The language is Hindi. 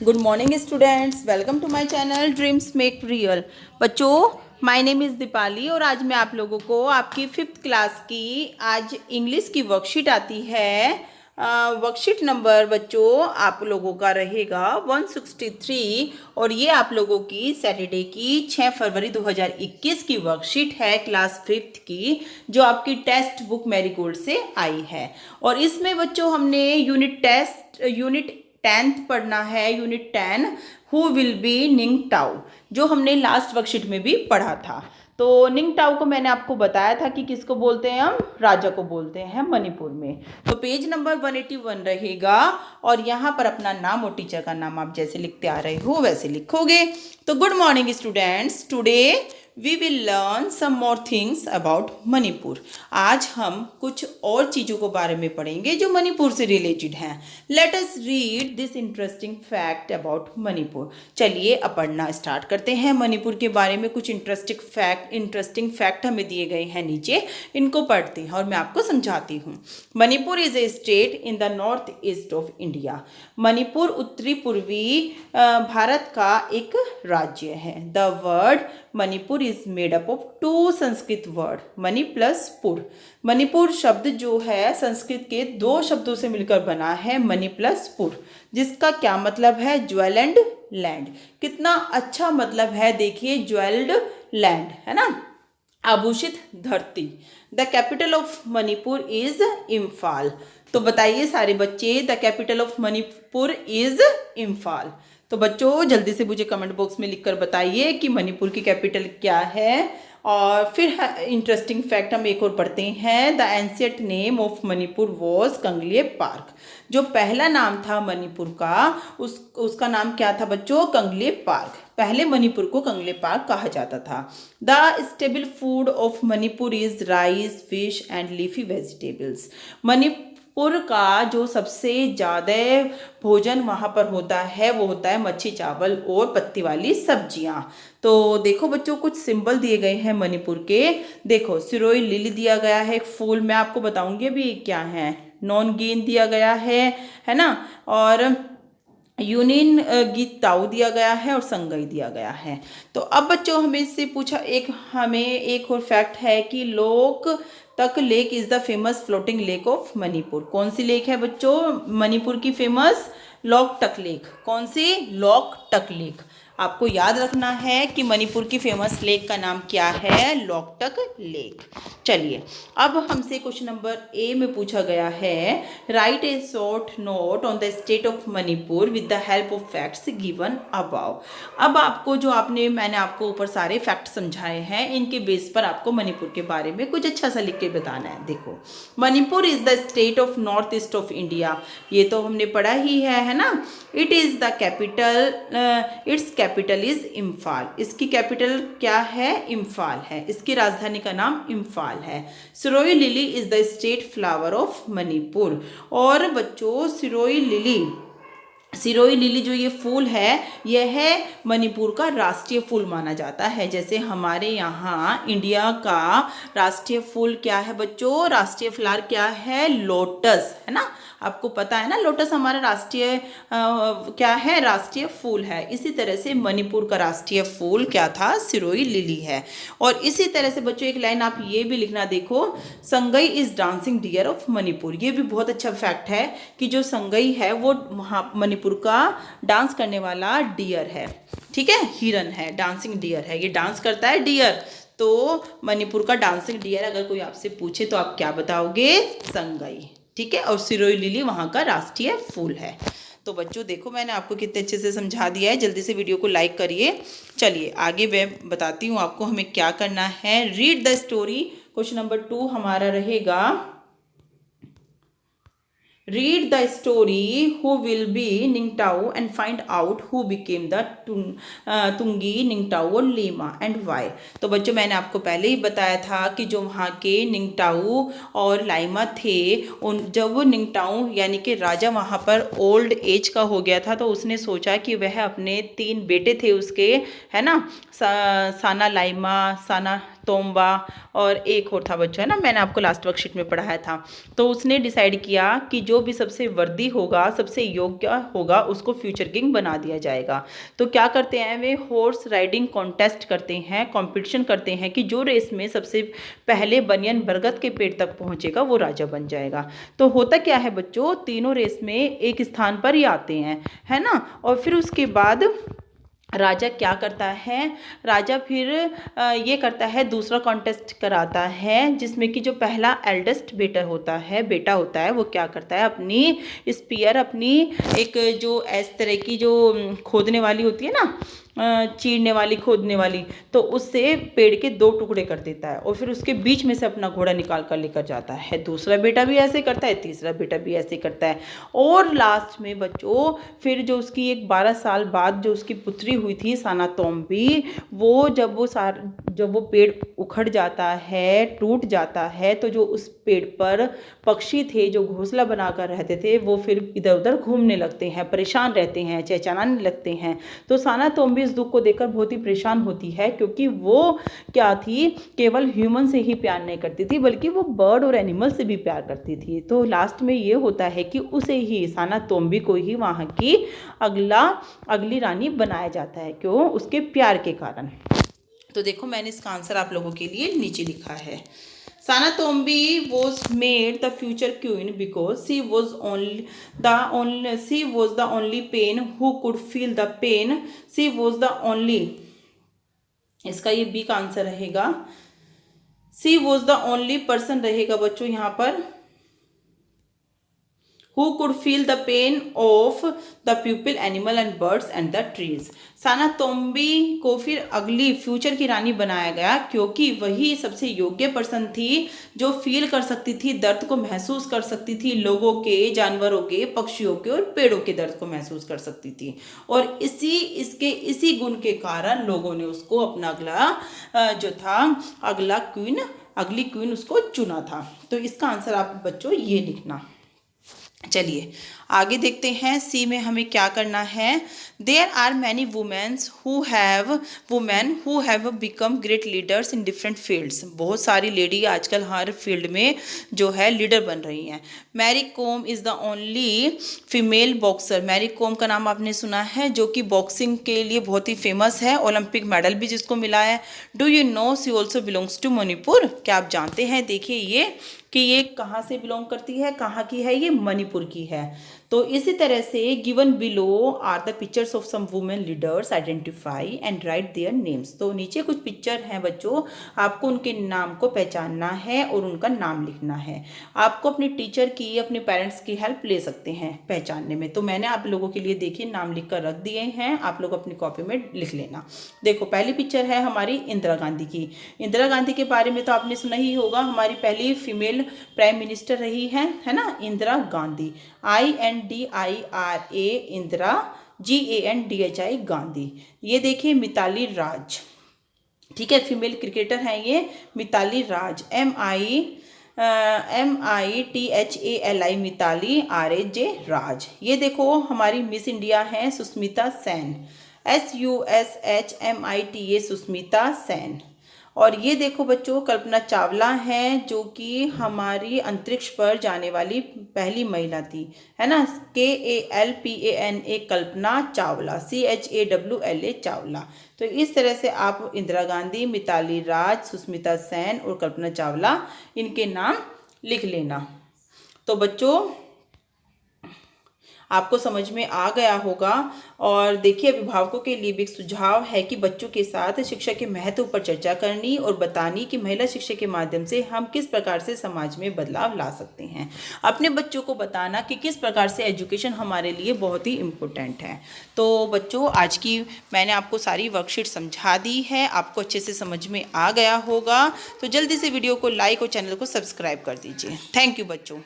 Good morning students, welcome to my channel dreams make real. बच्चों, माय नेम इज़ दीपाली और आज मैं आप लोगों को आपकी 5th क्लास की आज इंग्लिश की वर्कशीट आती है। वर्कशीट नंबर बच्चों आप लोगों का रहेगा 163 और ये आप लोगों की सैटरडे की 6 फरवरी 2021 की वर्कशीट है क्लास 5th की, जो आपकी टेक्स्ट बुक मैरीगोल्ड से आई है। और इसमें बच्चों हमने यूनिट 10th पढ़ना है, unit 10 who will be Ning tau, जो हमने लास्ट वर्कशीट में भी पढ़ा था। तो निंग टाउ को मैंने आपको बताया था कि किसको बोलते हैं, हम राजा को बोलते हैं मणिपुर में। तो पेज नंबर 181 रहेगा और यहाँ पर अपना नाम और टीचर का नाम आप जैसे लिखते आ रहे हो वैसे लिखोगे। तो good morning students, today we will learn some more things about Manipur. आज हम कुछ और चीज़ों के बारे में पढ़ेंगे जो मणिपुर से रिलेटेड हैं। Let us read this interesting fact about Manipur. चलिए अब पढ़ना स्टार्ट करते हैं। मणिपुर के बारे में कुछ इंटरेस्टिंग फैक्ट हमें दिए गए हैं नीचे, इनको पढ़ते हैं और मैं आपको समझाती हूँ। Manipur is a state in the north east of India. Manipur उत्तरी पूर्वी भारत का एक राज्य है। The word Manipur is made up of 2 Sanskrit word, Mani plus पुर। मणिपुर शब्द जो है संस्कृत के 2 शब्दों से मिलकर बना है, मणि प्लस पुर, जिसका क्या मतलब है, ज्वेल्ड लैंड। कितना अच्छा मतलब है, देखिए, ज्वेल्ड लैंड है ना, आभूषित धरती। The capital of Manipur is Imphal. तो बताइए सारे बच्चे, the capital of Manipur is Imphal. तो बच्चों जल्दी से मुझे कमेंट बॉक्स में लिखकर बताइए कि मणिपुर की कैपिटल क्या है। और फिर इंटरेस्टिंग फैक्ट हम एक और पढ़ते हैं। The ancient name of Manipur was Kangleipak. जो पहला नाम था मणिपुर का, उसका नाम क्या था बच्चों, कंगले पार्क। पहले मणिपुर को कंगले पार्क कहा जाता था। The stable food of Manipur is rice, fish and leafy vegetables. Manipur का जो सबसे ज़्यादा भोजन वहाँ पर होता है वो होता है मच्छी, चावल और पत्ती वाली सब्जियाँ। तो देखो बच्चों, कुछ सिंबल दिए गए हैं मणिपुर के। देखो, सिरोई लिली दिया गया है, एक फूल, मैं आपको बताऊंगी अभी क्या है। नॉन गेंद दिया गया है ना, और यूनियन गीत ताऊ दिया गया है और संगई दिया गया है। तो अब बच्चों हमें इससे पूछा, हमें एक और फैक्ट है कि लोक तक lake is the famous floating lake of Manipur. कौन सी लेक है बच्चों मणिपुर की फेमस, लोकटक लेक। कौन सी, लोकटक लेक। आपको याद रखना है कि मणिपुर की फेमस लेक का नाम क्या है, लोकटक लेक। चलिए अब हमसे क्वेश्चन नंबर ए में पूछा गया है, right A short note on the state of Manipur with the help of facts given above. अब आपको जो मैंने आपको ऊपर सारे फैक्ट समझाए हैं, इनके बेस पर आपको मणिपुर के बारे में कुछ अच्छा सा लिख के बताना है। देखो, Manipur is the state of north east of India. ये तो हमने पढ़ा ही है ना। It is the capital, it's capital is Imphal. इसकी कैपिटल क्या है, इम्फाल है। इसकी राजधानी का नाम इम्फाल है। Sirohi lily is the state flower of Manipur. और बच्चों सिरोई लिली जो ये फूल है, यह मणिपुर का राष्ट्रीय फूल माना जाता है। जैसे हमारे यहाँ इंडिया का राष्ट्रीय फूल क्या है बच्चों, राष्ट्रीय फ्लावर क्या है, लोटस, है ना। आपको पता है ना, लोटस हमारा राष्ट्रीय क्या है, राष्ट्रीय फूल है। इसी तरह से मणिपुर का राष्ट्रीय फूल क्या था, सिरोई लिली है। और इसी तरह से बच्चों एक लाइन आप ये भी लिखना, देखो, Sangai is dancing dear of Manipur. ये भी बहुत अच्छा फैक्ट है कि जो संगई है वो मणिपुर का डांस करने वाला डियर है, ठीक है, हिरन है, डांसिंग डियर है, ये डांस करता है डियर। तो मणिपुर का डांसिंग डियर अगर कोई आपसे पूछे तो आप क्या बताओगे, संगई, ठीक है। और सिरोई लिली वहाँ का राष्ट्रीय फूल है। तो बच्चों देखो, मैंने आपको कितने अच्छे से समझा दिया है। जल्दी से वीडियो को लाइक करिए। चलिए आगे मैं बताती हूँ आपको हमें क्या करना है। Read the story. Question number 2 हमारा रहेगा, read the story who will be Ningtao and find out who became the Tungi, Ningtao और लीमा and why। तो बच्चों मैंने आपको पहले ही बताया था कि जो वहाँ के निंगटाऊ और लाइमा थे, जब वो निंगटाऊ यानी कि राजा वहाँ पर ओल्ड एज का हो गया था, तो उसने सोचा कि वह अपने 3 बेटे थे उसके, है ना, साना लाइमा, साना तोम्बा और एक और था बच्चों, है ना, मैंने आपको लास्ट वर्कशीट में पढ़ाया था। तो उसने डिसाइड किया कि जो भी सबसे वर्दी होगा, सबसे योग्य होगा, उसको फ्यूचर किंग बना दिया जाएगा। तो क्या करते हैं वे, हॉर्स राइडिंग कॉन्टेस्ट करते हैं, कंपटीशन करते हैं कि जो रेस में सबसे पहले बनियन बरगद के पेड़ तक पहुंचेगा वो राजा बन जाएगा। तो होता क्या है बच्चों, तीनों रेस में एक स्थान पर ही आते हैं, है ना। और फिर उसके बाद राजा क्या करता है, राजा फिर ये करता है, दूसरा कॉन्टेस्ट कराता है जिसमें कि जो पहला एल्डेस्ट बेटा होता है वो क्या करता है, अपनी स्पीयर, अपनी एक जो इस तरह की जो खोदने वाली होती है ना, चीरने वाली, खोदने वाली, तो उससे पेड़ के 2 टुकड़े कर देता है और फिर उसके बीच में से अपना घोड़ा निकाल कर लेकर जाता है। दूसरा बेटा भी ऐसे करता है, तीसरा बेटा भी ऐसे करता है। और लास्ट में बच्चों फिर जो उसकी एक 12 साल बाद जो उसकी पुत्री हुई थी सानातोम्बी, वो जब वो पेड़ उखड़ जाता है, टूट जाता है, तो जो उस पेड़ पर पक्षी थे जो घोंसला बनाकर रहते थे वो फिर इधर उधर घूमने लगते हैं, परेशान रहते हैं, चहचहाने लगते हैं। तो सानातोम्बी इस दुख को देखकर बहुत ही परेशान होती है, क्योंकि वो क्या थी, केवल ह्यूमन से ही प्यार नहीं करती थी बल्कि वो बर्ड और एनिमल से भी प्यार करती थी। तो लास्ट में ये होता है कि उसे ही, सानातोम्बी को ही वहाँ की अगली रानी बनाया जाता है। क्यों? उसके प्यार के कारण। तो देखो मैंने इसका आंसर आप लोगों के लिए नीचे लिखा है। Sanatombi was made the future queen because she was the only pain who could feel the pain. She was the only, इसका ये बी का आंसर रहेगा। She was the only person रहेगा बच्चों यहाँ पर, who could feel the pain of the people, animal and birds and the trees. सानातोम्बी को फिर अगली फ्यूचर की रानी बनाया गया क्योंकि वही सबसे योग्य पर्सन थी जो फील कर सकती थी, दर्द को महसूस कर सकती थी, लोगों के, जानवरों के, पक्षियों के और पेड़ों के दर्द को महसूस कर सकती थी। और इसी गुण के कारण लोगों ने उसको अपना अगली क्वीन उसको चुना था। तो इसका आंसर आप बच्चों ये लिखना। चलिए आगे देखते हैं, सी में हमें क्या करना है। There are many women who have become great leaders in different fields. बहुत सारी लेडी आजकल हर फील्ड में जो है लीडर बन रही हैं। Mary Kom is the only female boxer. Mary Kom का नाम आपने सुना है, जो कि बॉक्सिंग के लिए बहुत ही फेमस है, ओलंपिक मेडल भी जिसको मिला है। Do you know she also belongs to Manipur. क्या आप जानते हैं, देखिए ये कि ये कहाँ से बिलोंग करती है, कहाँ की है, ये मणिपुर की है। तो इसी तरह से given below are the pictures of some women leaders, identify and write their names. तो नीचे कुछ पिक्चर हैं बच्चों, आपको उनके नाम को पहचानना है और उनका नाम लिखना है। आपको अपने टीचर की, अपने पेरेंट्स की हेल्प ले सकते हैं पहचानने में। तो मैंने आप लोगों के लिए देखिए नाम लिख कर रख दिए हैं, आप लोग अपनी कॉपी में लिख लेना। देखो पहली पिक्चर है हमारी इंदिरा गांधी की। इंदिरा गांधी के बारे में तो आपने सुना ही होगा, हमारी पहली फीमेल प्राइम मिनिस्टर रही है ना, इंदिरा गांधी। INDIRA Indira, GANDHI Gandhi. ये देखिए मिताली राज, ठीक है, फीमेल क्रिकेटर हैं ये मिताली राज। MITHALI मिताली, RAJ राज। ये देखो हमारी मिस इंडिया हैं सुष्मिता सेन, SUSHMITA सुष्मिता सेन। और ये देखो बच्चों कल्पना चावला हैं, जो कि हमारी अंतरिक्ष पर जाने वाली पहली महिला थी, है ना, KALPANA कल्पना चावला, CHAWLA चावला। तो इस तरह से आप इंदिरा गांधी, मिताली राज, सुष्मिता सेन और कल्पना चावला, इनके नाम लिख लेना। तो बच्चों आपको समझ में आ गया होगा। और देखिए अभिभावकों के लिए भी एक सुझाव है कि बच्चों के साथ शिक्षा के महत्व पर चर्चा करनी और बतानी कि महिला शिक्षा के माध्यम से हम किस प्रकार से समाज में बदलाव ला सकते हैं। अपने बच्चों को बताना कि किस प्रकार से एजुकेशन हमारे लिए बहुत ही इम्पोर्टेंट है। तो बच्चों आज की मैंने आपको सारी वर्कशीट समझा दी है, आपको अच्छे से समझ में आ गया होगा। तो जल्दी से वीडियो को लाइक और चैनल को सब्सक्राइब कर दीजिए। थैंक यू बच्चों।